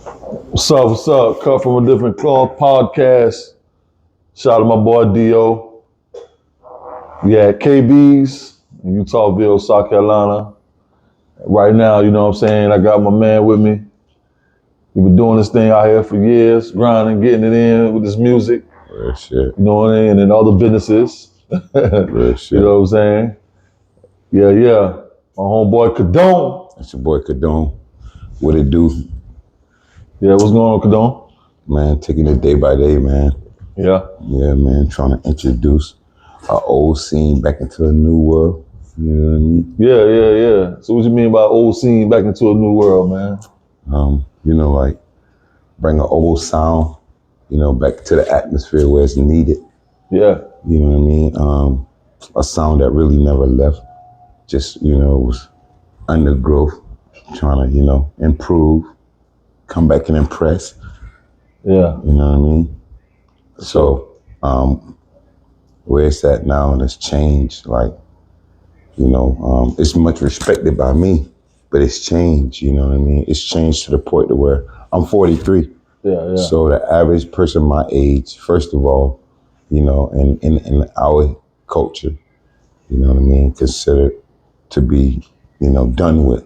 What's up? What's up? Cut from a Different Cloth podcast. Shout out to my boy Dio. We at KB's in Utahville, South Carolina. Right now, you know what I'm saying? I got my man with me. We've been doing this thing out here for years, grinding, getting it in with this music. Real shit. You know what I mean? And other businesses. Real shit. You know what I'm saying? Yeah. My homeboy Condone. That's your boy Condone. What it do? Yeah, what's going on, Condone? Man, taking it day by day, man. Yeah. Yeah, man, trying to introduce our old scene back into a new world. You know what I mean? Yeah. So what you mean by old scene back into a new world, man? Like bring an old sound, back to the atmosphere where it's needed. Yeah. You know what I mean? A sound that really never left. Just, was undergrowth, trying to, improve, come back and impress. Yeah. You know what I mean? So, where it's at now and it's changed, it's much respected by me, but it's changed, you know what I mean? It's changed to the point to where I'm 43. Yeah. So the average person my age, first of all, in our culture, you know what I mean, considered to be, done with,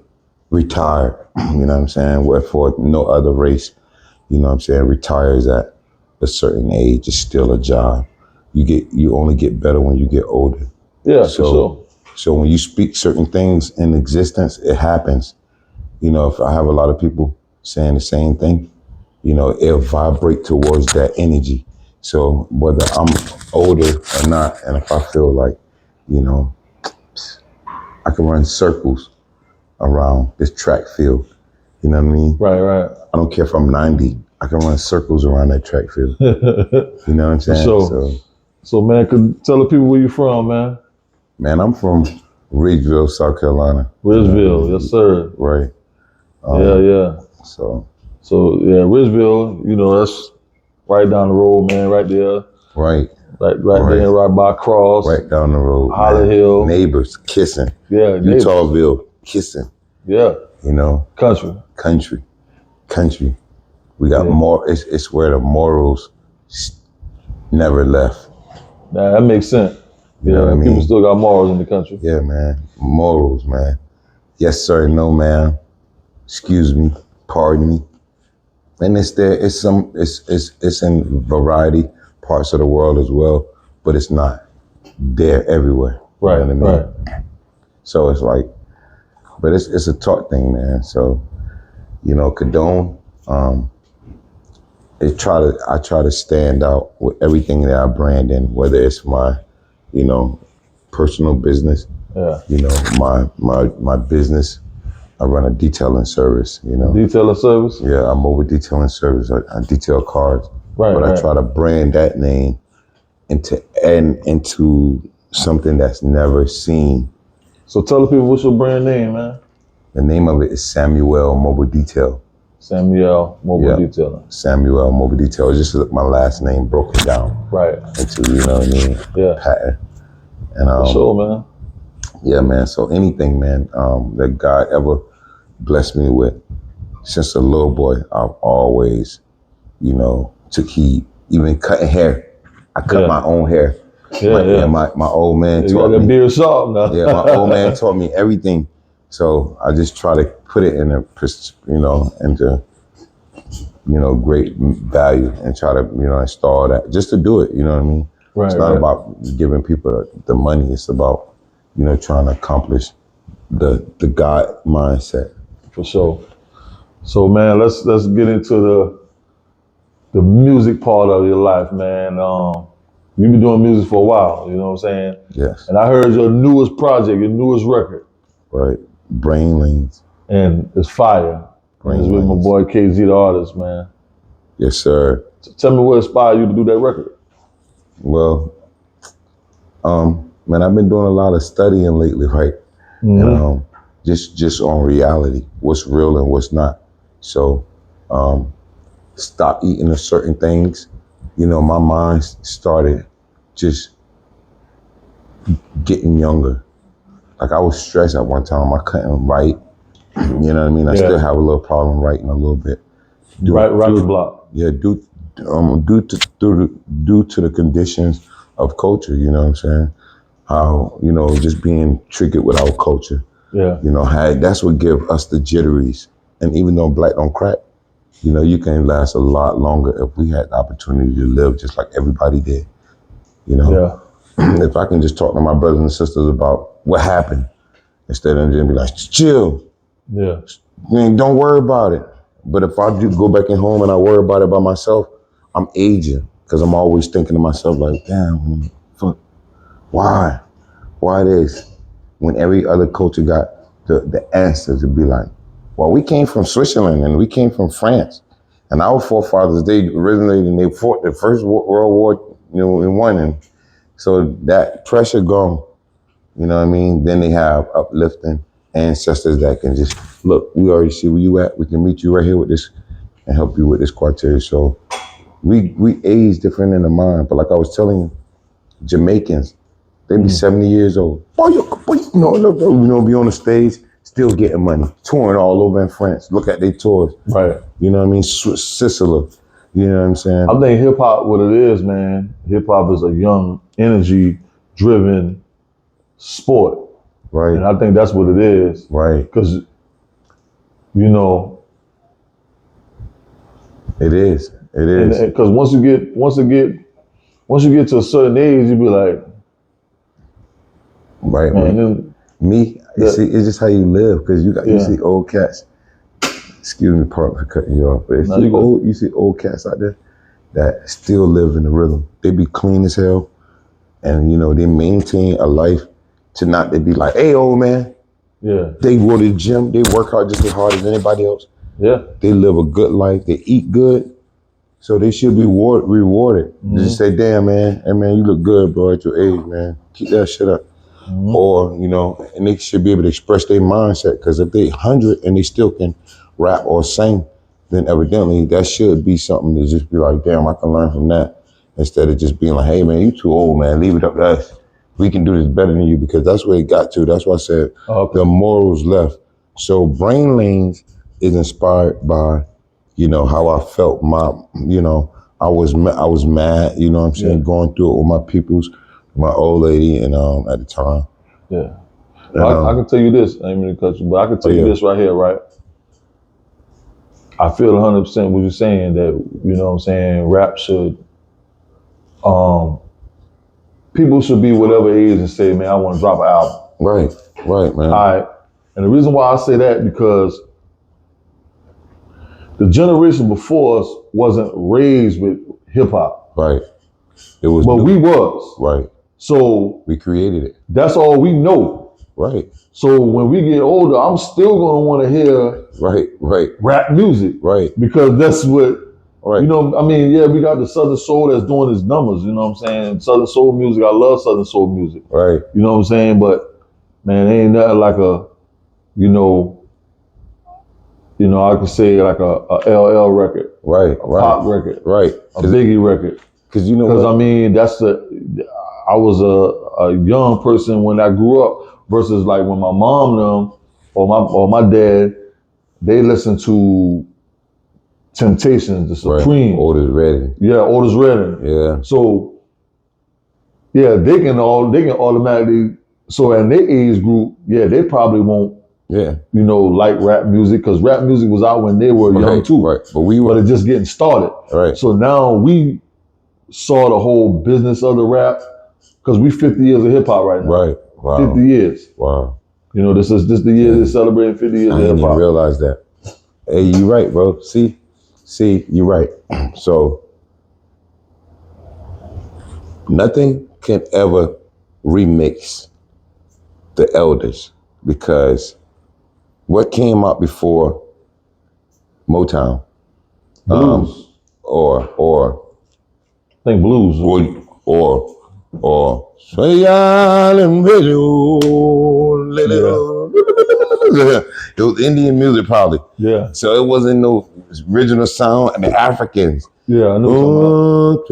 retired, you know what I'm saying? Wherefore no other race, retires at a certain age. It's still a job. You only get better when you get older. Yeah, for sure. So when you speak certain things in existence, it happens. If I have a lot of people saying the same thing, it'll vibrate towards that energy. So whether I'm older or not, and if I feel like, I can run circles around this track field, you know what I mean? Right. I don't care if I'm 90, I can run circles around that track field. You know what I'm saying? So man, tell the people where you from, man. Man, I'm from Ridgeville, South Carolina. Ridgeville, yes sir. Right. Yeah. So yeah, Ridgeville, that's right down the road, man, right there. Right. Right there, right by Cross. Right down the road. Holly Hill. Neighbors kissing. Yeah, Utahville kissing. Yeah. Country. We got more. It's where the morals never left. Nah, that makes sense. You know what I mean? People still got morals in the country. Yeah, man. Morals, man. Yes, sir. No, ma'am. Excuse me. Pardon me. And it's there. It's in variety parts of the world as well, but it's not there everywhere. Right. You know what I mean? Right. So it's like, but it's a talk thing, man. So, Condone. I try to stand out with everything that I brand in, whether it's my, personal business. Yeah. My business. I run a detailing service. Detailing service. Yeah, I'm over detailing service. I detail cars. Right. I try to brand that name into something that's never seen. So tell the people what's your brand name, man. The name of it is Samuel Mobile Detail. Samuel Mobile Detailing. Samuel Mobile Detail. It's just my last name broken down. Right. Into, Yeah. pattern. And for sure, man. Yeah, man. So anything, man, that God ever blessed me with, since a little boy, I've always, took heed. Even cutting hair. I cut my own hair. Yeah. My old man taught me. You got that beard sharp now. Yeah, my old man taught me everything. So I just try to put it into great value and try to, install that just to do it. You know what I mean? Right. It's not about giving people the money. It's about, trying to accomplish the God mindset. For sure. So man, let's get into the music part of your life, man. You've been doing music for a while, you know what I'm saying? Yes. And I heard your newest project, your newest record. Right. Brain Lanes. And it's fire. And it's with my boy KZ the artist, man. Yes, sir. So tell me what inspired you to do that record. Well, man, I've been doing a lot of studying lately, right? Mm-hmm. And just on reality, what's real and what's not. So stop eating of certain things. My mind started just getting younger. Like I was stressed at one time. I couldn't write. You know what I mean? I still have a little problem writing a little bit. Rocky Block. Yeah, due to the conditions of culture, you know what I'm saying? How, you know, just being triggered with our culture. Yeah. You know, that's what give us the jitteries. And even though black don't crack, you know, you can last a lot longer if we had the opportunity to live just like everybody did. You know, if I can just talk to my brothers and sisters about what happened instead of just be like, chill. Yeah. Man, don't worry about it. But if I do go back in home and I worry about it by myself, I'm aging because I'm always thinking to myself like, damn, fuck, why? Why this? When every other culture got the answer to be like, well, we came from Switzerland and we came from France. And our forefathers, they originated and they fought the first World War, you know, and won. And so that pressure gone, you know what I mean? Then they have uplifting ancestors that can just, look, we already see where you at. We can meet you right here with this and help you with this criteria. So we age different in the mind. But like I was telling you, Jamaicans, they be 70 years old. Boy, you know, be on the stage, still getting money, touring all over in France. Look at their tours. Right. You know what I mean? Sicily. You know what I'm saying? I think hip hop, what it is, man, hip hop is a young, energy driven sport. Right. And I think that's what it is. Right. Because, you know, it is. It is. Because once you get to a certain age, you be like, right, man. Me, you see, it's just how you live. Because you see old cats. Excuse me, pardon for cutting you off, but you see old cats out there that still live in the rhythm. They be clean as hell, and you know they maintain a life to not they be like, hey, old man. Yeah. They go to the gym. They work out just as hard as anybody else. Yeah. They live a good life. They eat good, so they should be rewarded. Mm-hmm. Just say, damn, man, hey man, you look good, bro, at your age, man. Keep that shit up. Mm-hmm. Or, you know, and they should be able to express their mindset, because if they 100 and they still can rap or sing, then evidently that should be something to just be like, damn, I can learn from that, instead of just being like, hey man, you too old, man, leave it up to us. We can do this better than you, because that's where it got to. That's why I said the morals left. So Brain Lanes is inspired by, you know, how I felt. You know, I was mad, you know what I'm saying, going through it with my peoples, my old lady, and at the time. Yeah. And, I can tell you this, I ain't mean to cut you, but I can tell you this right here, right? I feel 100% what you're saying, that, you know what I'm saying, rap should, people should be whatever age and say, man, I want to drop an album. Right, man. All right. And the reason why I say that, because the generation before us wasn't raised with hip hop. Right. It was. But we was. Right. So we created it. That's all we know. Right. So when we get older, I'm still gonna want to hear rap music. Right. Because that's what, you know, I mean, yeah, we got the Southern Soul that's doing its numbers, you know what I'm saying? Southern Soul music, I love Southern Soul music. Right. You know what I'm saying? But man, ain't nothing like a, you know, I could say like a LL record. Right. A pop record. Right. A Biggie record. Because you know what? I mean, I was a young person when I grew up, versus like when my mom them or my dad, they listened to Temptations, the Supreme. Otis Redding. Yeah, Otis Redding. Yeah. So yeah, they can automatically, so in their age group, yeah, they probably won't, you know, like rap music, because rap music was out when they were young too. Right. But it's just getting started. Right. So now we saw the whole business of the rap, because we 50 years of hip hop right now. Right. Wow. 50 years. Wow. You know, this is the year they're celebrating 50 years of hip hop. I didn't even realize that. Hey, you right, bro. See, you're right. So nothing can ever remix the elders, because what came out before Motown? Blues. Or I think blues. Or Sway Island Radio. It was Indian music probably. Yeah. So it wasn't no original sound, and the Africans. Yeah, I know.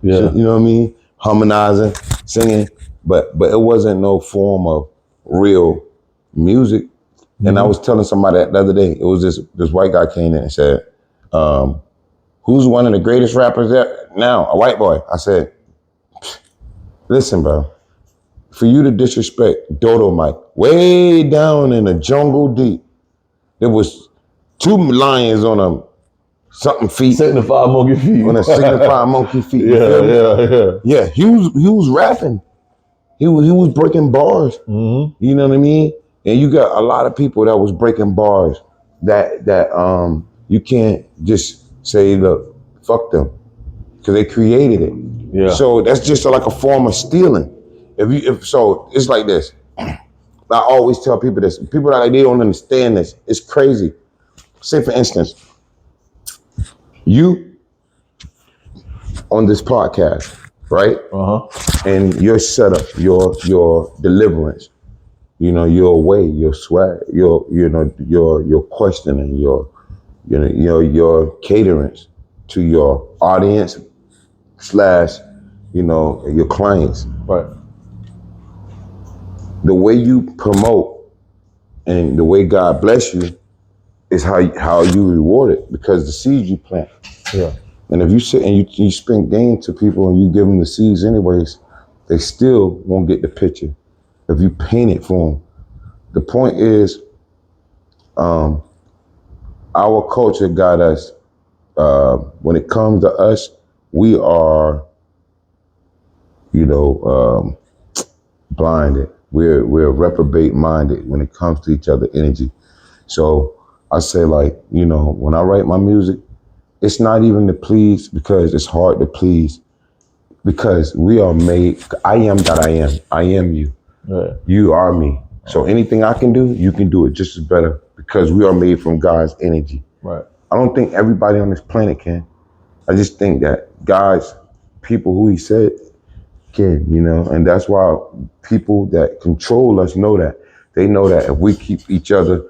Yeah. So, you know what I mean? Harmonizing, singing, but it wasn't no form of real music And I was telling somebody that the other day, it was this white guy came in and said, who's one of the greatest rappers there now? A white boy. I said, listen, bro, for you to disrespect Dodo Mike, way down in the jungle deep, there was 2 lions on a something feet. Signify monkey feet. On a signified monkey feet. You feel me? Yeah, he was rapping. He was breaking bars. You know what I mean? And you got a lot of people that was breaking bars that you can't just say, look, fuck them, because they created it. Yeah. So that's just like a form of stealing. If so, it's like this. I always tell people this. People that they don't understand this. It's crazy. Say for instance, you on this podcast, right? And your setup, your deliverance, you know, your way, your swag, your questioning, your caterance to your audience / your clients. Right. The way you promote and the way God bless you is how you reward it, because the seeds you plant. Yeah. And if you sit and you spend game to people and you give them the seeds anyways, they still won't get the picture if you paint it for them. The point is, our culture got us, when it comes to us, we are, blinded. We're reprobate minded when it comes to each other energy. So I say, like, when I write my music, it's not even to please, because it's hard to please, because we are made. I am that I am. I am you. Right. You are me. So anything I can do, you can do it just as better, because we are made from God's energy. Right. I don't think everybody on this planet can. I just think that God's people, who he said, can, and that's why people that control us know that. They know that if we keep each other,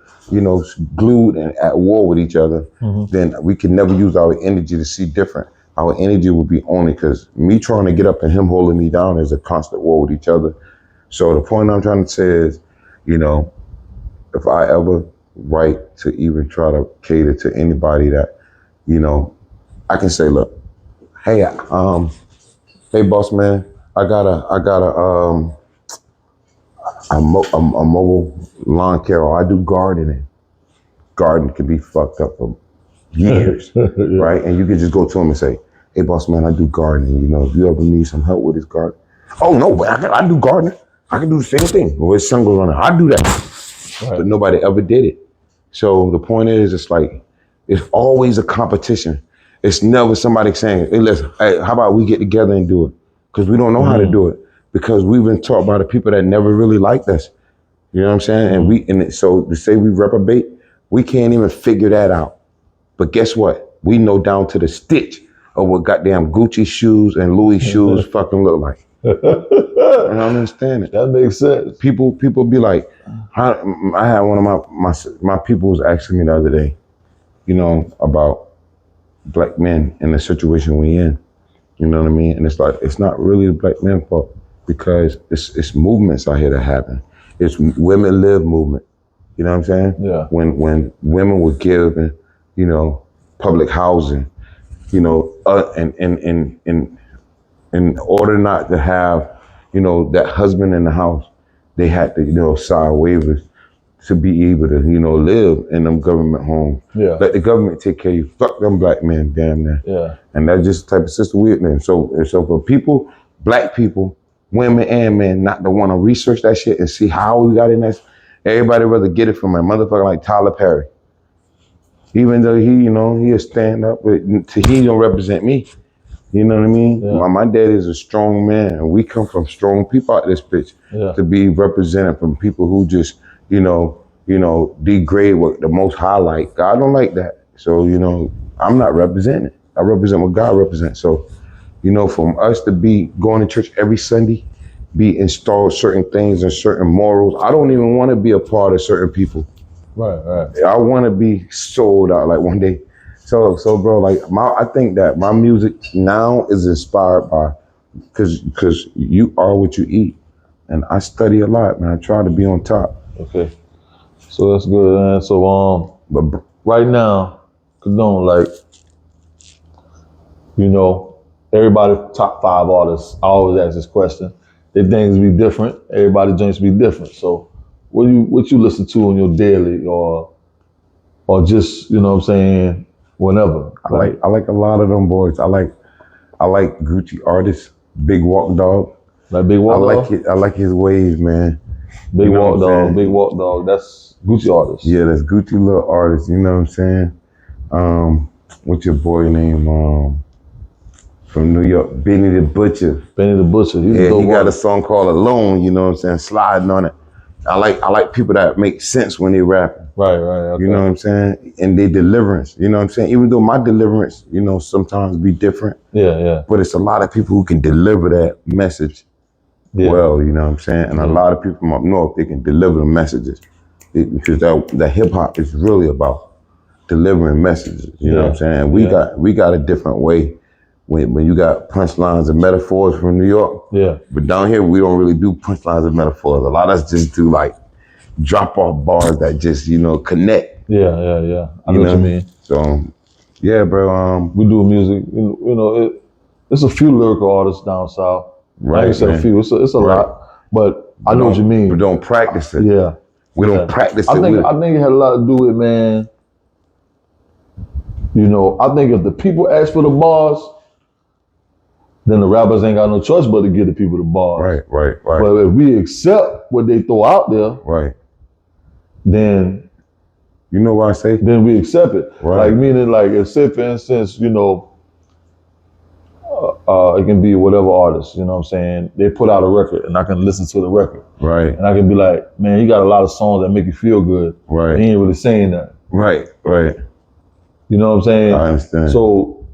glued and at war with each other, then we can never use our energy to see different. Our energy will be on it, because me trying to get up and him holding me down is a constant war with each other. So the point I'm trying to say is, if I ever write to even try to cater to anybody that, I can say, look, hey, hey, boss man, I got a mobile lawn care, or I do gardening. Garden can be fucked up for years, right? And you can just go to him and say, hey, boss man, I do gardening. If you ever need some help with this garden. Oh, no, but I do gardening. I can do the same thing. Well, his son goes on, I do that. Right. But nobody ever did it. So the point is, it's like, it's always a competition. It's never somebody saying, hey, listen, hey, how about we get together and do it? Because we don't know how to do it. Because we've been taught by the people that never really liked us. You know what I'm saying? And so to say we reprobate, we can't even figure that out. But guess what? We know down to the stitch of what goddamn Gucci shoes and Louis shoes fucking look like. I don't understand it. That makes sense. People be like, I had one of my people was asking me the other day, about black men in the situation we in. You know what I mean? And it's like, it's not really the black men's fault, because it's movements out here that happen. It's women live movement. You know what I'm saying? Yeah. When women were given, public housing, in order not to have, that husband in the house, they had to, sign waivers to be able to, live in them government homes. Yeah. Let the government take care of you. Fuck them black men, damn near. Yeah. And that's just the type of system we're in. So for people, black people, women and men, not to want to research that shit and see how we got in that, everybody rather get it from a motherfucker like Tyler Perry. Even though he, he'll stand up, but he don't represent me. You know what I mean? Yeah. My dad is a strong man, and we come from strong people out this bitch. Yeah. To be represented from people who just, degrade what the most highlight. God don't like that. So, I'm not representing. I represent what God represents. So, from us to be going to church every Sunday, be installed certain things and certain morals. I don't even want to be a part of certain people. Right. I want to be sold out like one day. So bro, like I think that my music now is inspired by, because you are what you eat. And I study a lot, man. I try to be on top. Okay. So that's good, man. So But right now, Condone, like, you know, everybody top 5 artists. I always ask this question. Their things be different. Everybody joints be different. So what you listen to on your daily or just, you know what I'm saying, whenever. I like a lot of them boys. I like Gucci artists, Big Walk Dog. Like Big Walk Dog? I like his ways, man. Big Walk Dog, Big Walk Dog. That's Gucci artist. Yeah, that's Gucci little artist, you know what I'm saying? What's your boy name? From New York, Benny the Butcher. Benny the Butcher. He got a song called Alone, you know what I'm saying? Sliding on it. I like people that make sense when they rap. Right. Okay. You know what I'm saying? And they deliverance, you know what I'm saying? Even though my deliverance, you know, sometimes be different. Yeah. But it's a lot of people who can deliver that message well, you know what I'm saying? And a lot of people from up north, they can deliver the messages. Because the hip hop is really about delivering messages, you know what I'm saying? And we got a different way when you got punchlines and metaphors from New York. Yeah. But down here, we don't really do punchlines and metaphors. A lot of us just do like drop off bars that just, you know, connect. Yeah. I know what you mean. So, yeah, bro. We do music. You know, it's a few lyrical artists down south. Right. I ain't say a few. It's a lot, but I know what you mean. We don't practice it. Yeah. We don't practice it. I think it had a lot to do with, man. You know, I think if the people ask for the bars, then the rappers ain't got no choice but to give the people the bars. Right. But if we accept what they throw out there, right, then you know what I say? Then we accept it. Right. Like meaning, like if say for instance, you know, it can be whatever artist, you know what I'm saying? They put out a record and I can listen to the record. Right. And I can be like, man, he got a lot of songs that make you feel good. Right. He ain't really saying that. Right. You know what I'm saying? I understand. So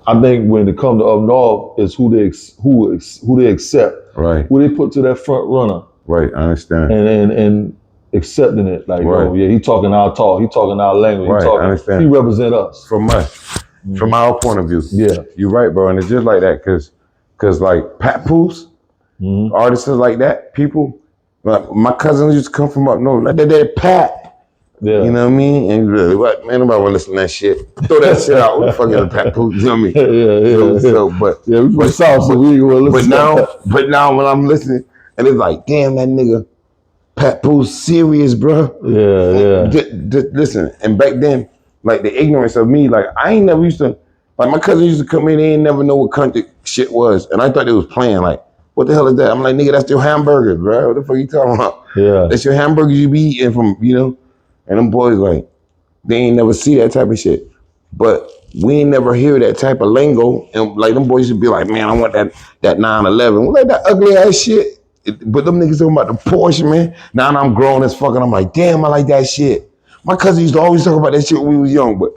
I think when it comes to up north, is who they accept. Right. Who they put to that front runner. Right. I understand. And accepting it. Like, oh yeah, he talking our talk. He talking our language. Right. I understand. He represent us. From us. From our point of view. Yeah. You're right, bro. And it's just like that because like Pat Poos, artists like that, people, like my cousins used to come from up north. Like they're Pat. Yeah. You know what I mean? And really, what, man, nobody want to listen to that shit. Throw that shit out. What the fuck is a Pat Poos? You know what I mean? Yeah. So, but we from South, so we ain't gonna listen. But now when I'm listening, and it's like, damn, that nigga Pat Poos serious, bro. Yeah. Just listen, and back then, like the ignorance of me, like I ain't never used to, like my cousin used to come in, they ain't never know what country shit was, and I thought they was playing. Like, what the hell is that? I'm like, nigga, that's your hamburger, bro. What the fuck you talking about? Yeah. That's your hamburgers you be eating from, you know. And them boys like, they ain't never see that type of shit. But we ain't never hear that type of lingo. And like them boys should be like, man, I want that 911. Like that ugly ass shit. But them niggas talking about the Porsche, man. Now I'm grown as fuck and I'm like, damn, I like that shit. My cousin used to always talk about that shit when we was young, but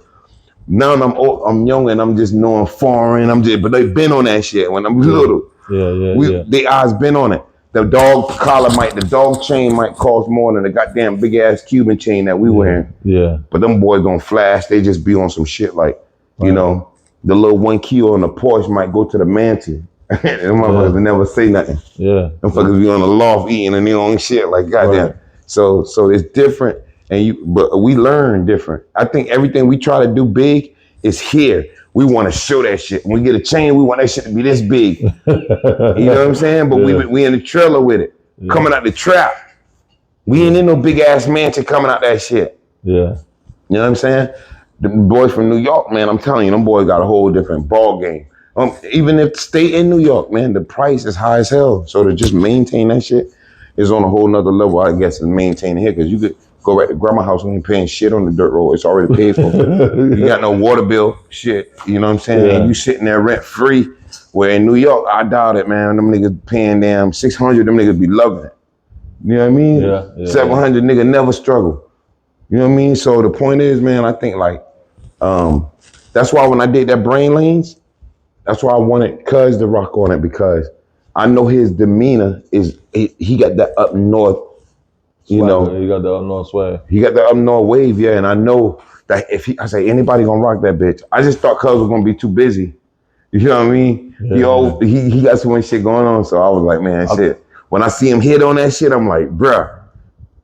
now I'm young and I'm just knowing foreign. But they been on that shit when I'm little. Yeah. They eyes been on it. The dog the dog chain might cost more than the goddamn big ass Cuban chain that we wearing. Yeah. But them boys don't flash. They just be on some shit like, you know, the little 1 kilo on the Porsche might go to the mansion. Them motherfuckers never say nothing. Yeah. Them fuckers be on the loft eating and they own shit like goddamn. Right. So it's different, but we learn different. I think everything we try to do big is here. We want to show that shit. When we get a chain, we want that shit to be this big. You know what I'm saying? But we in the trailer with it, coming out the trap. We ain't in no big ass mansion coming out that shit. Yeah. You know what I'm saying? The boys from New York, man, I'm telling you, them boys got a whole different ball game. Even if stay in New York, man, the price is high as hell. So to just maintain that shit is on a whole nother level, I guess, than maintaining here. Because you could go back to grandma's house and ain't paying shit on the dirt road. It's already paid for. You got no water bill, shit. You know what I'm saying? Yeah. And you sitting there rent free. Where in New York, I doubt it, man. Them niggas paying damn $600, them niggas be loving it. You know what I mean? Yeah. 700 nigga never struggle. You know what I mean? So the point is, man, I think like, that's why when I did that Brain Lanes, that's why I wanted Cuz to rock on it, because I know his demeanor is, he got that up north, you know. He got the up north swag. He got the up north wave, yeah, and I know that I say anybody gonna rock that bitch. I just thought Cuz was gonna be too busy. You know what I mean? Yeah, he got so much shit going on, so I was like, man, shit. When I see him hit on that shit, I'm like, bruh,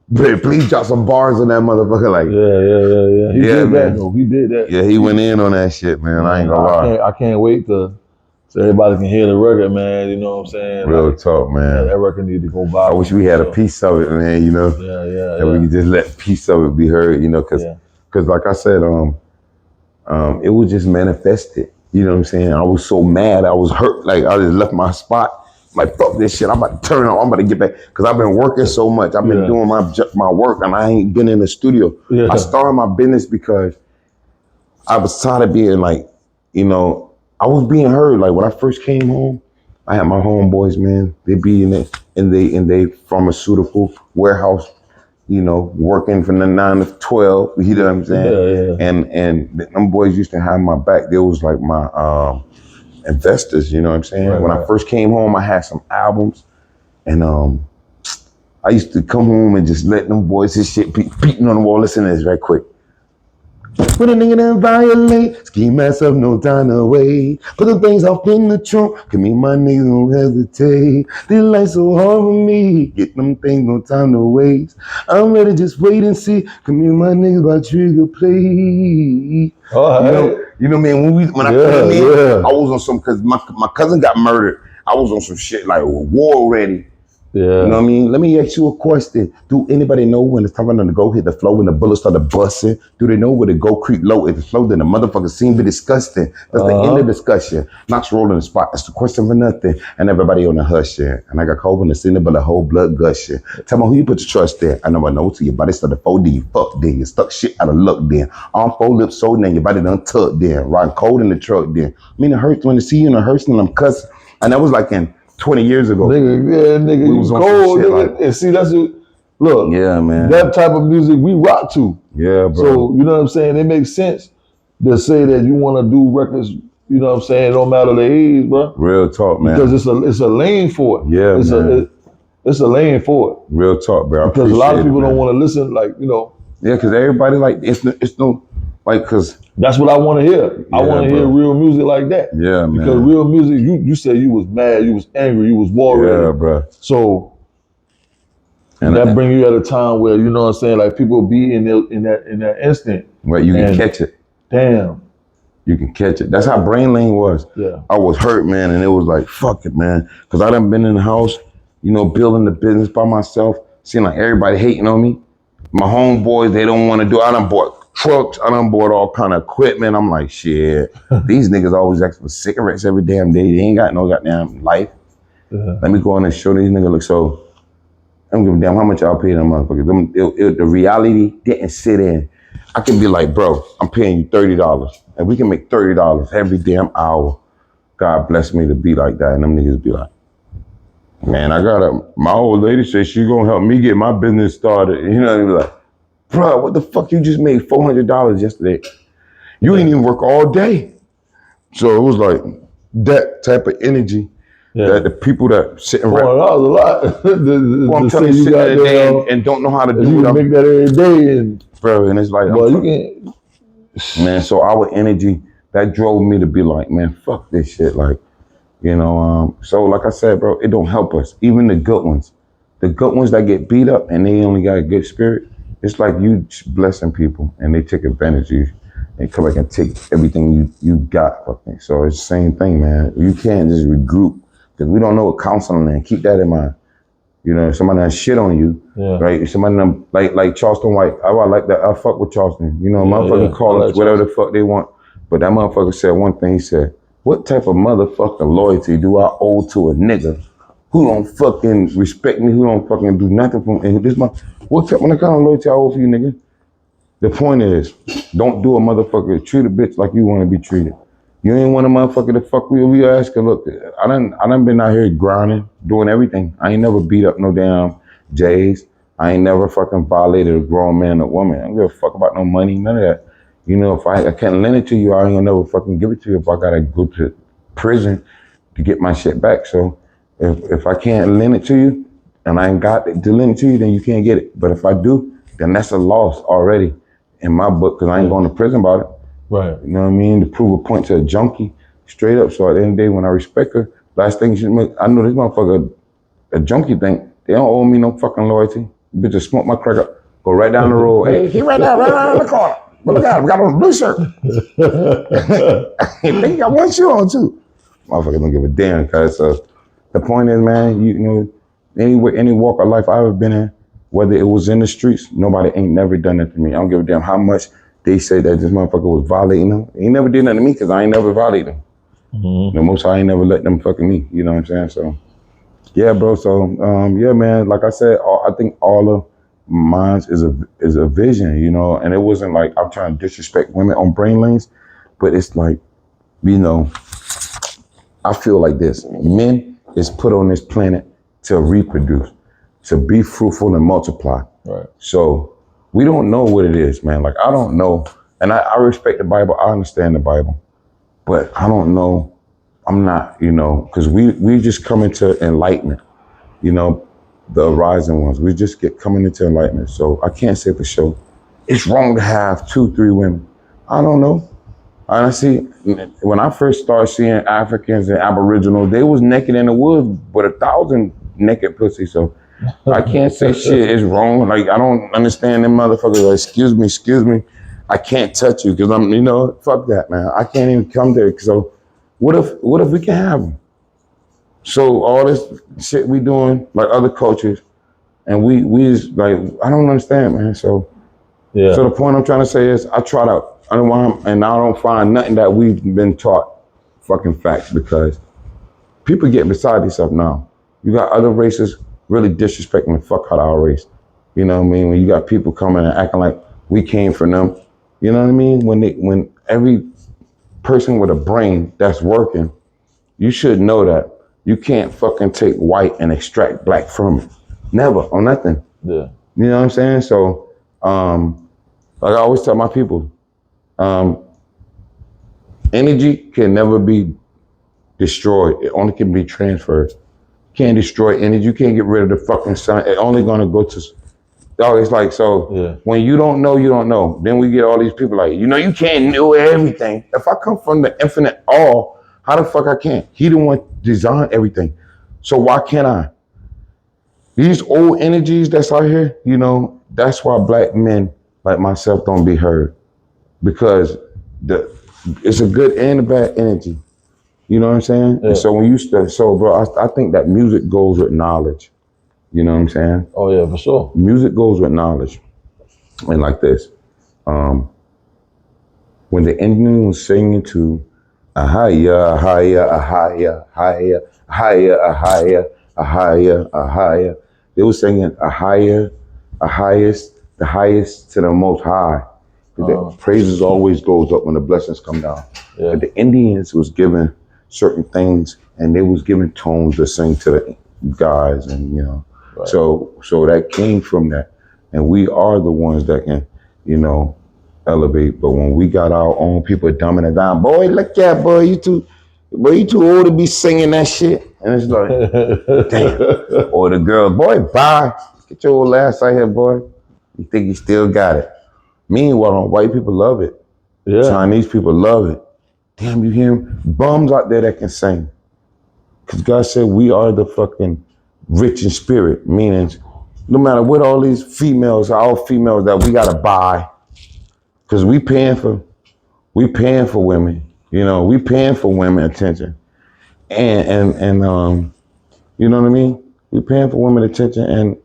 Bro, please drop some bars on that motherfucker. Like, Yeah. He did man. that though. He did that. Yeah, he went in on that shit, man. I ain't gonna lie. I can't wait so everybody can hear the record, man. You know what I'm saying? Real talk, man. That record need to go viral. I wish we had a piece of it, man. You know. Yeah. And we could just let a piece of it be heard, you know, because like I said, it was just manifested. You know what I'm saying? I was so mad. I was hurt. Like, I just left my spot. Like, fuck this shit. I'm about to turn on. I'm about to get back. Because I've been working so much. I've been doing my work, and I ain't been in the studio. Yeah. I started my business because I was tired of being like, you know, I was being heard. Like, when I first came home, I had my homeboys, man. They be in the pharmaceutical warehouse, you know, working from the 9 to 12, you know what I'm saying? Yeah. And them boys used to have my back. They was like my investors, you know what I'm saying? Right, when I first came home, I had some albums, and I used to come home and just let them boys his shit beating on the wall. Listen to this right quick. When a nigga done violate, ski mask up, no time to wait. Put the things off in the trunk, cause me and my niggas don't hesitate. This life so hard for me, get them things, no time to waste. I'm ready, just wait and see, cause me and my niggas by trigger play. You know, man, when I came in, I was on some, cause my cousin got murdered. I was on some shit like war ready. Yeah. You know what I mean? Let me ask you a question. Do anybody know when it's time for them to go hit the flow, when the bullets start to busting? Do they know where to go creep low? If the flow, then the motherfucker seem be disgusting. That's the end of discussion. Knox rolling the spot. That's the question for nothing. And everybody on the hush there. And I got cold in the center, but the whole blood gushing. Tell me who you put your trust in. I know to your body started folding. You fucked then. You stuck shit out of luck then. Arm fold lips sold then. Your body done tucked then. Riding cold in the truck then. I mean, it hurts when to see you in a hearse and I'm cussing. And that was like in 20 years ago. Nigga, we was cold, nigga. Like, and see, that's it. Look, yeah, man. That type of music we rock to. Yeah, bro. So, you know what I'm saying? It makes sense to say that you want to do records, you know what I'm saying, no matter the age, bro. Real talk, man. Because it's a lane for it. Yeah, man. It's a lane for it. Real talk, bro. Because a lot of people don't want to listen, like, you know. Yeah, because everybody, like, it's no, like, because. That's what I want to hear. I want to hear real music like that. Yeah, man. Because real music, you said you was mad, you was angry, you was worried. Yeah, bro. So that bring you at a time where, you know what I'm saying, like people be in that instant. Where you can catch it. Damn. You can catch it. That's how Brain Lane was. Yeah. I was hurt, man, and it was like, fuck it, man. Because I done been in the house, you know, building the business by myself, seeing like everybody hating on me. My homeboys, they don't want to do it. I done bought trucks, I done bought all kind of equipment. I'm like, shit, these niggas always ask for cigarettes every damn day. They ain't got no goddamn life. Let me go in and show these niggas, look, so I don't give a damn how much y'all pay them motherfuckers. The reality didn't sit in. I can be like, bro, I'm paying you $30 and we can make $30 every damn hour. God bless me to be like that. And them niggas be like, man, my old lady said she gonna help me get my business started. You know what I mean? Like, bro, what the fuck? You just made $400 yesterday. You ain't even work all day. So it was like that type of energy that the people that sit and rap. $400 a lot. I'm telling you, sit there day and don't know how to do it. You make that every day. Bro, and it's like, man, so our energy, that drove me to be like, man, fuck this shit. Like, you know, so like I said, bro, it don't help us. Even the good ones that get beat up and they only got a good spirit, it's like you blessing people and they take advantage of you and come back and take everything you got. So it's the same thing, man. You can't just regroup because we don't know what counseling is. Keep that in mind. You know, somebody that shit on you, right? Somebody that, like Charleston White. I like that. I fuck with Charleston. You know, motherfucker call it whatever the fuck they want. But that motherfucker said one thing. He said, what type of motherfucking loyalty do I owe to a nigga who don't fucking respect me, who don't fucking do nothing for me? And this what kind of loyalty I owe for you, nigga? The point is, don't do a motherfucker, treat a bitch like you want to be treated. You ain't want a motherfucker to fuck with you. We asking, look, I done been out here grinding, doing everything. I ain't never beat up no damn J's. I ain't never fucking violated a grown man or woman. I don't give a fuck about no money, none of that. You know, if I can't lend it to you, I ain't gonna never fucking give it to you if I gotta go to prison to get my shit back. So if I can't lend it to you and I ain't got it to lend it to you, then you can't get it. But if I do, then that's a loss already in my book because I ain't going to prison about it. Right. You know what I mean? To prove a point to a junkie, straight up. So at the end of the day, when I respect her, last thing I know this motherfucker, a junkie think, they don't owe me no fucking loyalty. bitch just smoke my crack up, go right down the road. Hey, he right down the corner. But look at him, got on a blue shirt. Hey, he got one shoe on too. Motherfucker don't give a damn, cause the point is, man, you know, any walk of life I've ever been in, whether it was in the streets, nobody ain't never done that to me. I don't give a damn how much they say that this motherfucker was violating them. He never did nothing to me because I ain't never violated them. Mm-hmm. Most I ain't never let them fucking me. You know what I'm saying? So, yeah, bro. So, yeah, man. Like I said, I think all of mine is a vision, you know. And it wasn't like I'm trying to disrespect women on brain lanes, but it's like, you know, I feel like this: men is put on this planet to reproduce, to be fruitful and multiply. Right. So we don't know what it is, man. Like I don't know, and I respect the Bible. I understand the Bible. But I don't know, I'm not, you know, because we just come into enlightenment, you know, the rising ones. We just coming into enlightenment. So I can't say for sure, it's wrong to have 2-3 women. I don't know. Honestly, when I first started seeing Africans and Aboriginals, they was naked in the woods with 1,000 naked pussies. So I can't say shit is wrong. Like, I don't understand them motherfuckers. Like, excuse me. I can't touch you because I'm, you know, fuck that, man. I can't even come there. So what if we can have them? So all this shit we doing like other cultures, and we just like, I don't understand, man. So yeah. So the point I'm trying to say is I tried out, and I don't find nothing that we've been taught fucking facts, because people get beside themselves now. You got other races really disrespecting the fuck out of our race. You know what I mean? When you got people coming and acting like we came from them. You know what I mean? When every person with a brain that's working, you should know that you can't fucking take white and extract black from it. Never, or nothing. Yeah. You know what I'm saying? So, like I always tell my people, energy can never be destroyed. It only can be transferred. You can't destroy energy. You can't get rid of the fucking sun. It's only gonna go to. Oh, it's like, so yeah. When you don't know, you don't know. Then we get all these people like, you know, you can't know everything. If I come from the infinite all, how the fuck I can't? He the one designed everything. So why can't I? These old energies that's out here, you know, that's why black men like myself don't be heard. Because it's a good and a bad energy. You know what I'm saying? Yeah. And so when you bro, I think that music goes with knowledge. You know what I'm saying? Oh yeah, for sure. Music goes with knowledge. And like this, when the Indian was singing to ahaya, ahaya, ahaya, ahaya, ahaya, ahaya, ahaya, ahaya, they were singing ahaya, the highest to the most high. The praises always goes up when the blessings come down. Yeah. But the Indians was given certain things, and they was given tones to sing to the guys, and you know. Right. So that came from that, and we are the ones that can, you know, elevate. But when we got our own people dumbing it down, boy, look at boy, you too old to be singing that shit, and it's like, damn. Or the girl, boy, bye, get your old ass out here, boy. You think you still got it? Meanwhile, white people love it. Yeah. Chinese people love it. Damn, you hear them? Bums out there that can sing, because God said we are the fucking rich in spirit, meaning no matter what all these females, all females that we gotta buy, because we paying for women, you know, we paying for women attention, and you know what I mean? We paying for women attention, and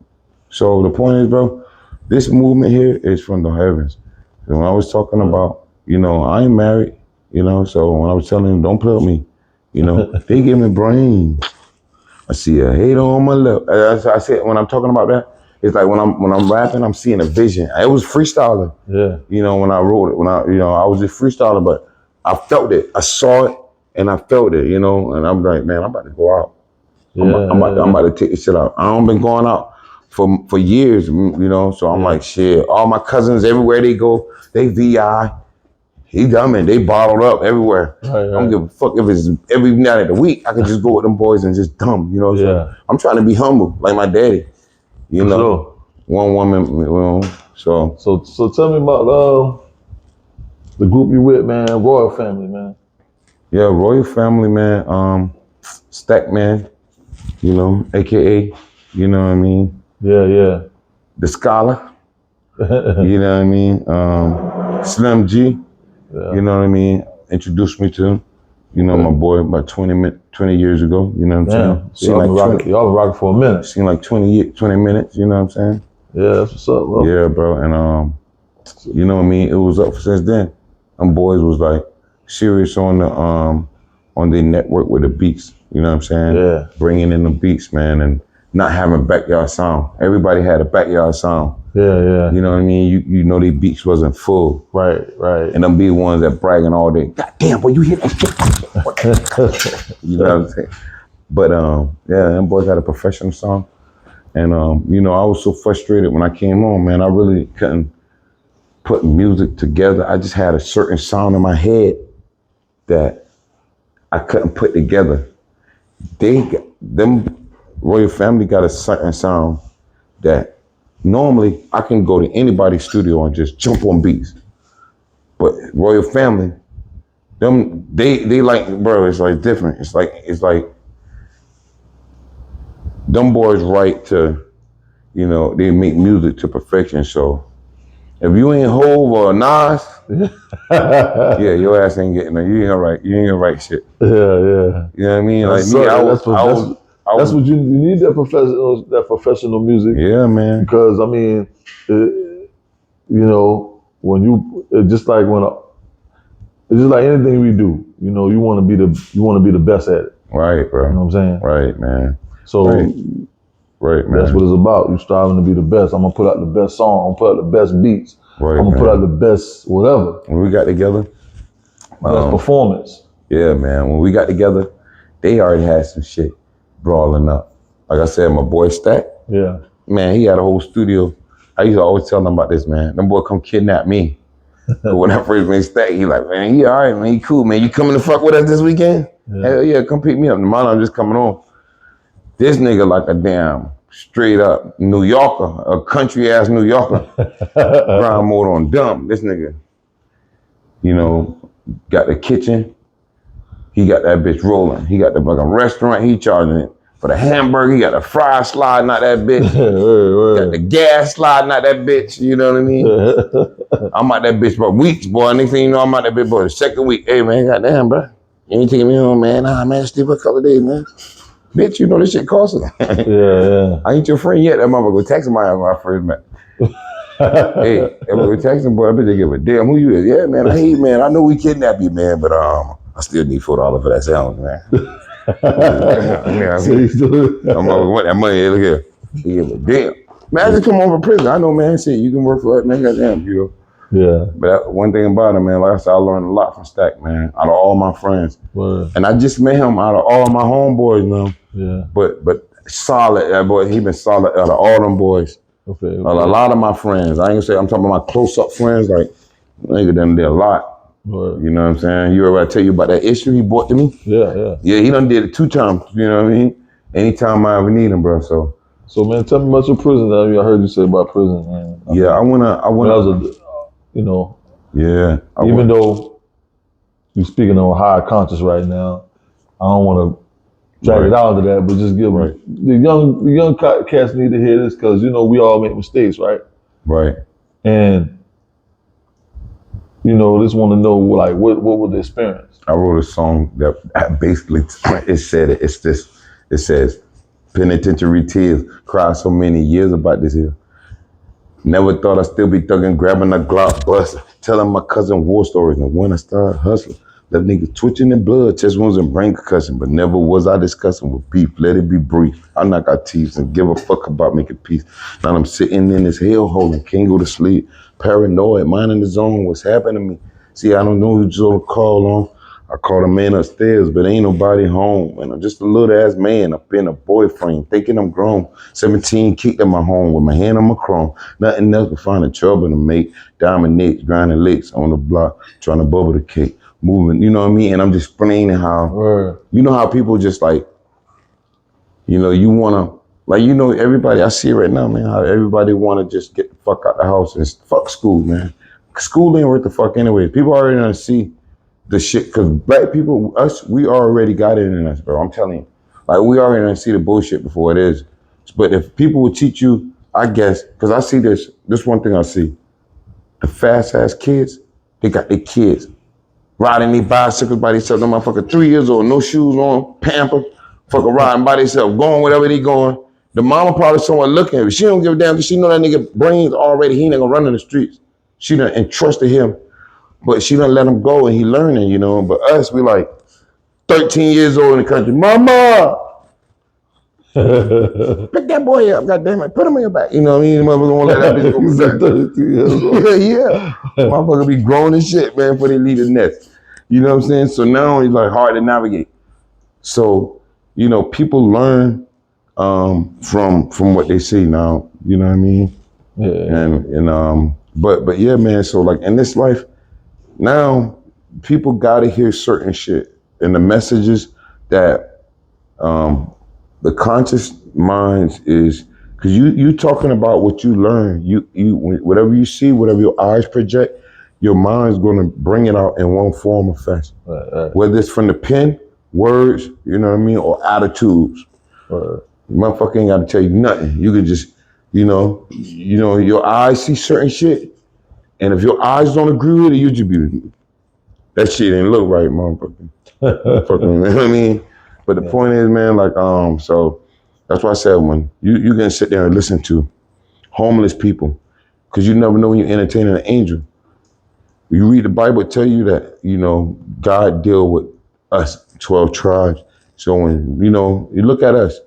so the point is, bro, this movement here is from the heavens. And when I was talking about, you know, I ain't married, you know, so when I was telling them, don't play with me, you know, they give me brains. I see a hate on my lip. As I said, when I'm talking about that, it's like when I'm rapping, I'm seeing a vision. It was freestyling. Yeah. You know, when I wrote it, I was just freestyling, but I felt it. I saw it and I felt it, you know, and I'm like, man, I'm about to go out. Yeah, I'm about to take this shit out. I don't been going out for years, you know, so I'm like, shit, all my cousins, everywhere they go, they VI. He dumbing, they bottled up everywhere. Right. I don't give a fuck if it's every night of the week. I can just go with them boys and just dumb, you know. Yeah. So I'm trying to be humble, like my daddy, you know. Sure. One woman, you know. So tell me about the group you with, man. Royal Family, man. Yeah, Royal Family, man. Stack Man, you know, AKA, you know what I mean. Yeah. the Scholar, you know what I mean? Slim G, you know what I mean? Introduced me to him. You know, my boy, about 20 years ago, you know what I'm saying? Y'all been rocking for a minute. Seemed like 20 minutes, you know what I'm saying? Yeah, that's what's up, bro. Yeah, bro, and you know what I mean? It was up since then. Them boys was like serious on the network with the beats, you know what I'm saying? Yeah. Bringing in the beats, man, and not having backyard sound. Everybody had a backyard sound. Yeah. You know what I mean? You know they beats wasn't full. Right. And them be ones that bragging all day. God damn, boy, you hear that shit? You know what I'm saying? But yeah, them boys had a professional sound. And you know, I was so frustrated when I came on, man. I really couldn't put music together. I just had a certain sound in my head that I couldn't put together. Them Royal Family got a certain sound that normally I can go to anybody's studio and just jump on beats. But Royal Family, they like, bro, it's like different. It's like them boys write to, you know, they make music to perfection. So if you ain't Hove or Nas, yeah, your ass ain't getting it. You ain't gonna write shit. Yeah. You know what I mean? That's Like me, that's what you need, that professional music. Yeah, man. Because I mean, you know, when it's just like anything we do. You know, you want to be the best at it. Right, bro. You know what I'm saying? Right, man. So, right, man. That's what it's about. You striving to be the best. I'm gonna put out the best song. I'm gonna put out the best beats. Right, I'm gonna put out the best whatever. When we got together, best performance. Yeah, man. When we got together, they already had some shit brawling up. Like I said, my boy Stack. Yeah. Man, he had a whole studio. I used to always tell them about this, man. Them boy come kidnap me. But when I first met Stack, he like, man, he all right, man. He cool, man. You coming to fuck with us this weekend? Yeah. Hell yeah, come pick me up. Tomorrow I'm just coming on. This nigga like a damn straight up New Yorker, a country ass New Yorker. Grind mode on dumb. This nigga, you know, got the kitchen. He got that bitch rolling. He got the fucking restaurant. He charging it for the hamburger. He got the fry sliding out that bitch. Got the gas sliding out that bitch. You know what I mean? I'm out that bitch for weeks, boy. Next thing you know, I'm out that bitch for the second week. Hey, man, goddamn, bro. You ain't taking me home, man. Nah, man, stay for a couple of days, man. Bitch, you know this shit costing. Yeah. I ain't your friend yet. That motherfucker texting my ass when I first met. Hey, that motherfucker texting, boy, I bet they give a damn who you is. Yeah, man, I know we kidnapped you, man, but I still need $4 for that sound, man. I'm want that money. Look here. He give a damn. Man, I just come home from prison. I know, man, shit, you can work for it, man, goddamn, you know. Yeah. But one thing about it, man, like I said, I learned a lot from Stack, man, out of all my friends. Word. And I just met him out of all my homeboys, man. Yeah. But solid, that boy, he been solid out of all them boys. Okay. A lot of my friends, I ain't gonna say, I'm talking about my close-up friends, like, nigga done did a lot. Word. You know what I'm saying? You ever tell you about that issue he brought to me? Yeah. Yeah, he done did it 2 times, you know what I mean? Anytime I ever need him, bro, so. So, man, tell me about your prison. I heard you say about prison, man. I wanna, you know. Yeah. Even though you're speaking on higher conscious right now, I don't want to drag it out into that, but just give the young cats need to hear this because, you know, we all make mistakes, right? Right. And, you know, just want to know, like, what was the experience? I wrote a song that basically, it says, penitentiary tears, cried so many years about this here. Never thought I'd still be thugging, grabbing a Glock bust, telling my cousin war stories. And when I started hustling, that nigga twitching in blood, chest wounds and brain concussion. But never was I discussing with beef. Let it be brief. I knock out teeth and give a fuck about making peace. Now I'm sitting in this hellhole and can't go to sleep. Paranoid, mind in the zone. What's happening to me? See, I don't know who to call on. I called a man upstairs, but ain't nobody home. And I'm just a little ass man up in a boyfriend, thinking I'm grown. 17, kicked at my home with my hand on my chrome. Nothing else but finding trouble to make. Dominates, grinding licks on the block, trying to bubble the cake. Moving, you know what I mean? And I'm just explaining how, you know how people just like, you know, you want to, like, you know, everybody, I see it right now, man, how everybody want to just get the fuck out the house and fuck school, man. School ain't worth the fuck anyway. People already gonna see the shit, because black people, us, we already got it in us, bro. I'm telling you. Like, we already gonna see the bullshit before it is. But if people would teach you I guess, because I see this one thing I see. The fast ass kids, they got their kids riding their bicycles by themselves. Them motherfucker 3 years old, no shoes on, pampered, fucking riding by themselves, going wherever they going. The mama probably somewhere looking at me. She don't give a damn because she know that nigga brains already. He ain't gonna run in the streets. She done entrusted him, but she done let him go and he learning, you know. But us, we like 13 years old in the country. Mama! Pick that boy up, goddamn it. Put him in your back. You know what I mean? Motherfucker won't let that bitch go. He's like 32 years old. Yeah. Motherfucker be grown as shit, man, before they leave the nest. You know what I'm saying? So now it's like hard to navigate. So, you know, people learn from what they see now. You know what I mean? Yeah. But yeah, man. So like in this life, now people gotta hear certain shit and the messages that the conscious minds is, because you talking about what you learn. You whatever you see, whatever your eyes project, your mind's gonna bring it out in one form or fashion. Right. Whether it's from the pen, words, you know what I mean, or attitudes. Right. Motherfucker ain't gotta tell you nothing. You can just, you know, your eyes see certain shit, and if your eyes don't agree with it, you just be, that shit ain't look right, motherfucker. You know what I mean? But the point is, man, like, so that's why I said when you can sit there and listen to homeless people, because you never know when you're entertaining an angel. You read the Bible, it tell you that, you know, God deal with us 12 tribes. So when, you know, you look at us,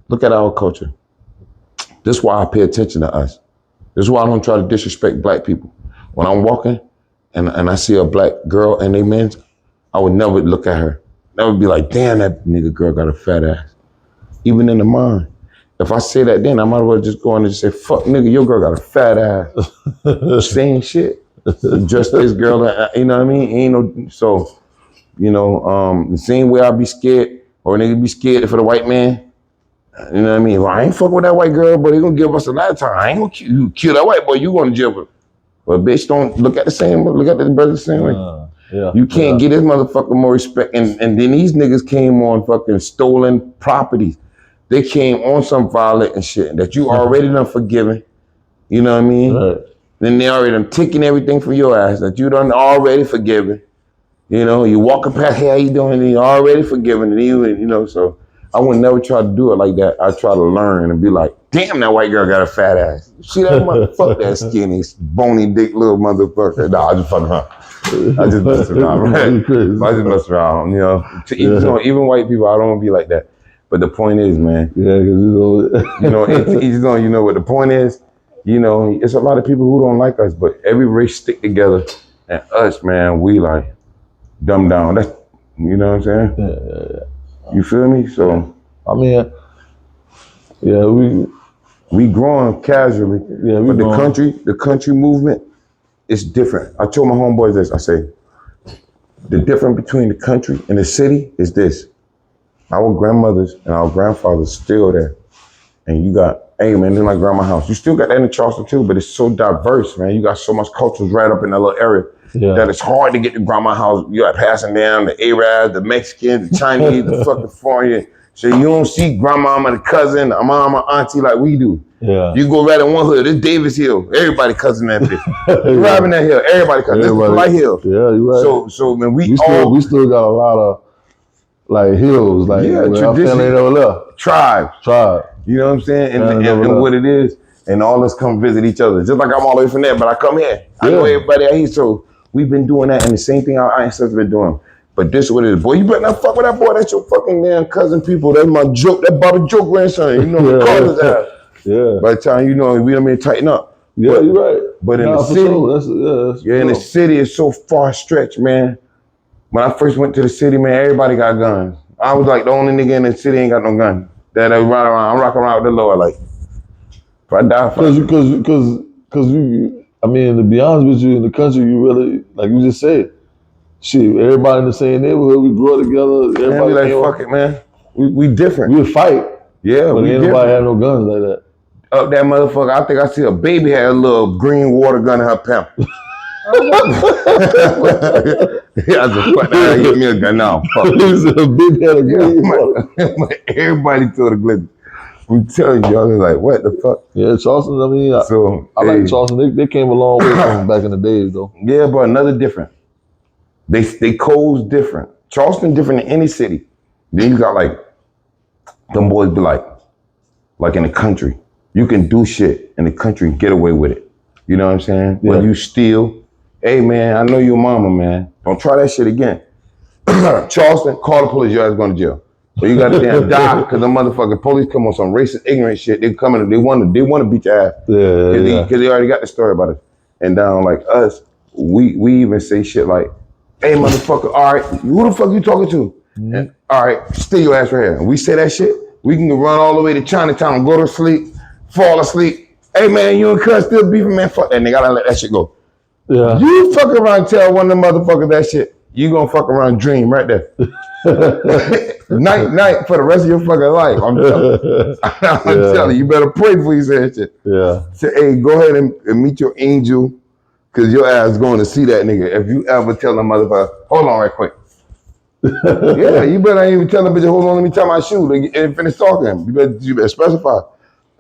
look at our culture. This is why I pay attention to us. This is why I don't try to disrespect black people. When I'm walking and I see a black girl and they men, I would never look at her. Never be like, damn, that nigga girl got a fat ass. Even in the mind. If I say that then, I might as well just go in and just say, fuck nigga, your girl got a fat ass. Same shit. Just this girl, you know what I mean? Ain't no, so, you know, the same way I be scared, or nigga be scared for the white man. You know what I mean? Well, I ain't fuck with that white girl, but he gonna give us a lifetime. I ain't gonna kill that white boy, you going to jail for it. But bitch, don't look at the brother the same way. Yeah. You can't get this motherfucker more respect. And then these niggas came on fucking stolen properties. They came on some violent and shit that you already done forgiven. You know what I mean? Right. Then they already done taking everything from your ass that you done already forgiven. You know, you walking past, hey, how you doing? And you already forgiven. And you know, so I would never try to do it like that. I try to learn and be like, damn, that white girl got a fat ass. See that motherfucker, that skinny, bony dick little motherfucker. Nah, I just fucking around. I just mess around, right? I just mess around, you know. Even white people, I don't want to be like that. But the point is, man. Yeah, because you know what the point is. You know, it's a lot of people who don't like us, but every race stick together, and us, man, we like dumb down. That's, you know what I'm saying? Yeah. You feel me? So, I mean, yeah, we growing casually. Yeah, but the country movement is different. I told my homeboys this. I say, the difference between the country and the city is this. Our grandmothers and our grandfathers still there. And you got, hey man, this is my grandma's house. You still got that in Charleston too, but it's so diverse, man. You got so much cultures right up in that little area that it's hard to get to grandma's house. You got passing down the Arabs, the Mexicans, the Chinese, the fucking foreign. So you don't see grandmama, the cousin, the mama, auntie like we do. Yeah. You go right in one hood, it's Davis Hill. Everybody cousin that bitch. You driving that hill, everybody cousin. This is Light Hill. Yeah, you're right. So man, we still got a lot of like hills, like tradition, tribe. You know what I'm saying? And what it is, and all us come visit each other. Just like I'm all the way from there, but I come here. I know everybody out here, so we've been doing that, and the same thing our ancestors been doing. But this is what it is. Boy, you better not fuck with that boy. That's your fucking damn cousin people. That's my joke. That Bobby Joe grandson. You know what Carter's at. Yeah. By the time you know, we done been tighten up. Yeah, you're right. But in the city, in the city, it's so far stretched, man. When I first went to the city, man, everybody got guns. I was like the only nigga in the city ain't got no gun. That I ride around. I'm rocking around with the Lord, like, if I die, because you, I mean, to be honest with you, in the country, you really, like you just said, shit, everybody in the same neighborhood, we grew up together. Everybody man, we like, fuck it, man. We different. We would fight. Yeah, but ain't nobody had no guns like that. Up that motherfucker, I think I see a baby had a little green water gun in her pamper. I just fuck that, give me a gun now. Fuck. A baby had a green water. Everybody threw the glitter. I'm telling you, I was like, what the fuck? Yeah, Charleston. I mean, I like Charleston. They came a long way from back in the days, though. Yeah, but another different. They codes different. Charleston different than any city. Then you got like them boys be like in the country. You can do shit in the country and get away with it. You know what I'm saying? Yeah. When you steal, hey man, I know your mama, man. Don't try that shit again. Charleston, call the police, your ass going to jail. So you got to damn die because the motherfucking police come on some racist, ignorant shit. They come in, they want to beat your ass. Yeah. Because they already got the story about it. And down like us, we even say shit like, hey motherfucker, all right, who the fuck you talking to? Mm-hmm. All right, stay your ass right here. And we say that shit, we can run all the way to Chinatown, go to sleep, fall asleep. Hey man, you and cuz still beefing, man, fuck that nigga, I gotta let that shit go. Yeah. You fuck around and tell one of the motherfuckers that shit, you gonna fuck around and dream right there. night for the rest of your fucking life. I'm telling you, you better pray before you say that shit. Yeah. Say, hey, go ahead and meet your angel, cause your ass is going to see that nigga. If you ever tell them motherfucker, hold on right quick. Yeah, you better even tell them bitch, hold on, let me tie my shoe and finish talking. You better specify.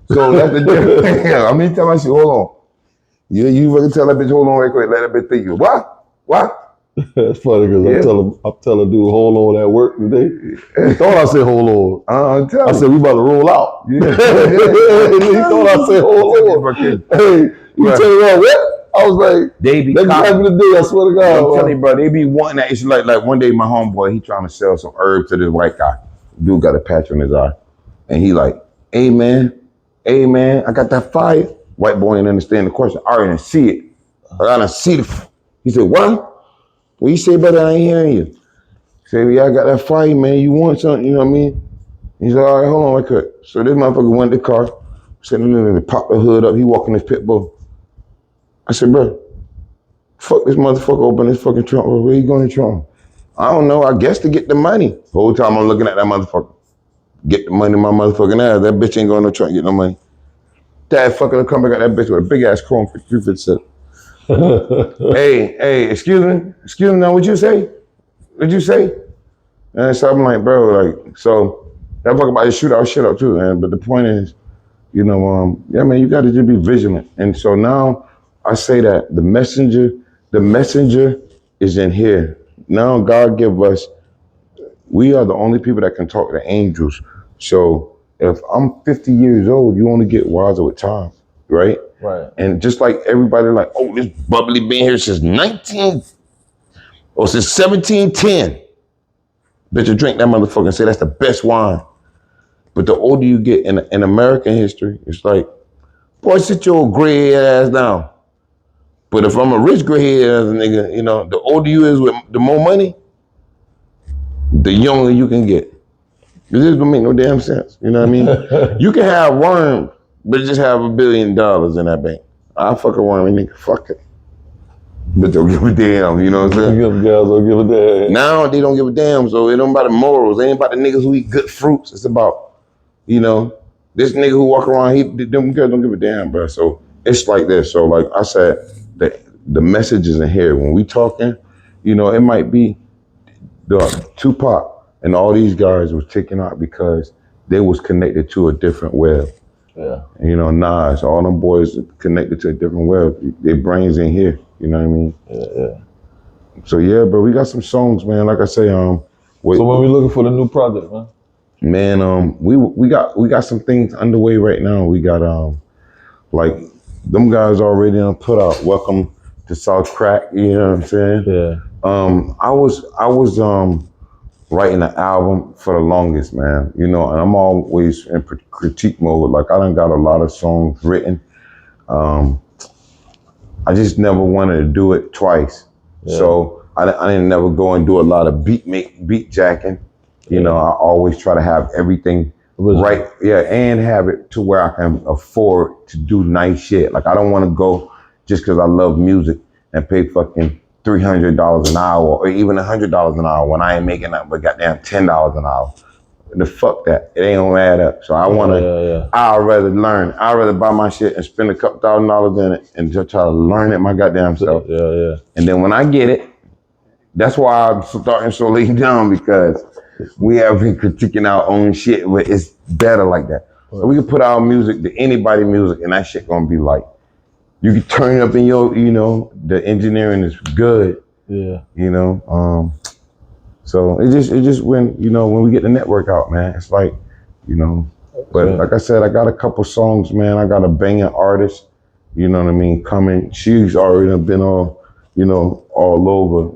So that's the difference. Yeah, I mean, tell my shoe, hold on. You fucking tell that bitch, hold on right quick, let that bitch think you. What? That's funny because I'm telling dude, hold on at work today. He thought I said hold on. I said we about to roll out. Yeah. He thought I said hold on. Hey, you tell me what? I was like, they be happy today, I swear to God. I'm telling you, bro, they be wanting that. It's like one day my homeboy, he trying to sell some herbs to this white guy. Dude got a patch on his eye. And he like, hey man, I got that fire. White boy didn't understand the question. I already see it. I didn't see it. He said, what? What you say, brother? I ain't hearing you. He said, yeah, I got that fire, man. You want something, you know what I mean? He said, all right, hold on right quick. So this motherfucker went to the car, said, pop the hood up. He walking his pit bull. I said, bro, fuck this motherfucker, open his fucking trunk. Where you going to trunk? I don't know, I guess to get the money. The whole time I'm looking at that motherfucker. Get the money in my motherfucking ass. That bitch ain't going to trunk, get no money. Dad fucking come back at that bitch with a big ass chrome for 357. Hey, excuse me, now what you say? What'd you say? And so I'm like, bro, like, so that fucker about to shoot our shit up too, man. But the point is, you know, yeah, man, you gotta just be vigilant. And so now I say that the messenger is in here. Now God give us, we are the only people that can talk to angels. So if I'm 50 years old, you only get wiser with time, right? Right. And just like everybody like, oh, this bubbly been here since 1710. Bet you drink that motherfucker and say that's the best wine. But the older you get in American history, it's like, boy, sit your gray ass down. But if I'm a rich gray ass nigga, you know, the older you is with the more money, the younger you can get. This don't make no damn sense. You know what I mean? You can have worms, but just have $1 billion in that bank. I'll fuck a worm and nigga, fuck it. But don't give a damn, you know what I'm saying? Guys don't give a damn. Now they don't give a damn, so it ain't about the morals. It ain't about the niggas who eat good fruits. It's about, you know, this nigga who walk around, them guys don't give a damn, bro. So it's like this. So like I said, the message is in here. When we talking, you know, it might be the Tupac and all these guys was taken out because they was connected to a different web. Yeah. And, you know, Nas, all them boys connected to a different web. Their brains in here. You know what I mean? Yeah. So yeah, but we got some songs, man. Like I say, so when we looking for the new project, man? Man, we got some things underway right now. We got like them guys already put out Welcome to South Crack. You know what I'm saying? Yeah. I was writing an album for the longest, man. You know, and I'm always in critique mode. Like I done got a lot of songs written. I just never wanted to do it twice. Yeah. So I didn't never go and do a lot of beat jacking. You know, I always try to have everything right. Yeah, and have it to where I can afford to do nice shit. Like I don't want to go just because I love music and pay fucking $300 an hour or even $100 an hour when I ain't making nothing but goddamn $10 an hour. The fuck that. It ain't gonna add up. So I wanna, I'd rather learn. I'd rather buy my shit and spend a couple $1,000s in it and just try to learn it my goddamn self. Yeah. And then when I get it, that's why I'm starting so late down, because we have been critiquing our own shit, but it's better like that. So we can put our music to anybody music, and that shit gonna be like, you can turn it up in your, the engineering is good. Yeah. So it just when we get the network out, man, it's like, but like I said, I got a couple songs, man. I got a banging artist, you know what I mean, coming. She's already been all over,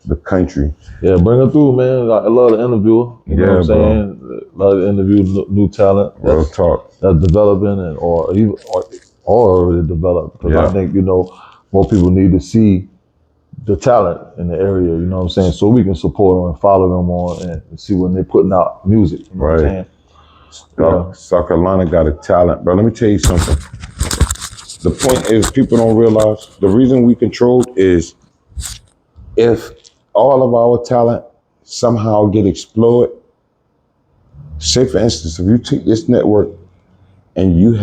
the country. Yeah, bring her through, man. I love to interview her. You know what I'm saying? Bro. Love to interview new talent Real talk. That's developing or already developed. Because I think, more people need to see the talent in the area, you know what I'm saying? So we can support them and follow them on and see when they're putting out music, you know what I'm saying? South Carolina got a talent, bro. Let me tell you something. The point is, people don't realize the reason we controlled is if all of our talent somehow get exploited. Say, for instance, if you take this network and you